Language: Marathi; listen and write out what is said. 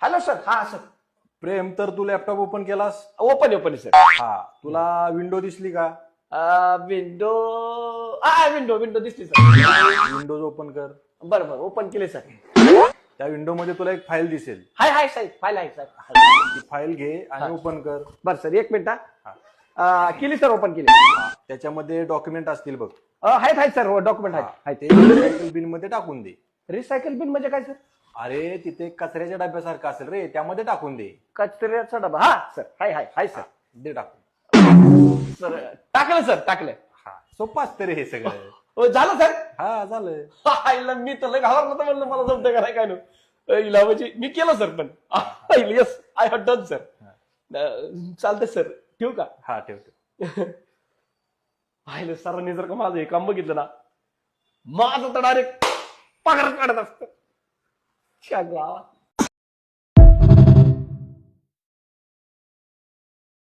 Hello sir. हा सर. प्रेम, तर तू लॅपटॉप ओपन केलास? Open open sir. हा, तुला विंडो दिसली का? विंडो. हा विंडो विंडो दिसली सर. विंडोज ओपन कर. बरं बरं ओपन केले सर. त्या विंडो मध्ये तुला एक फाईल दिसेल. हाय हाय साहेब फाईल आहे सर. ती फाईल घे आणि हा. ओपन कर. बरं सर एक मिनिट हा. केली सर ओपन केली. त्याच्यामध्ये डॉक्युमेंट असतील बघ. आहेत आहेत सर डॉक्युमेंट हा, आहेत. ते रिसायकल बिन मध्ये टाकून दे. रिसायकल बिन म्हणजे काय सर? अरे तिथे कचऱ्याच्या डब्यासारखं असेल रे, त्यामध्ये टाकून दे. कचऱ्याचा डबा. हा सर हाय हाय हाय सर. दे टाकून. सर टाकलं सर टाकलं. हा, सोपं असतं रे हे सगळं. हो झालं सर. हा झालं. आईला मी तर लय घाबरलो तर म्हणलं मला जमतंय का नाही काय नाही. म्हणजे मी केलं सर पण. Yes I have done sir. चालतंय सर ठेवू का? हा ठेव ठेव. पाहिलं सरांनी जर का माझं हे काम बघितलं ना, माझं तर डायरेक्ट पगार काढत असत.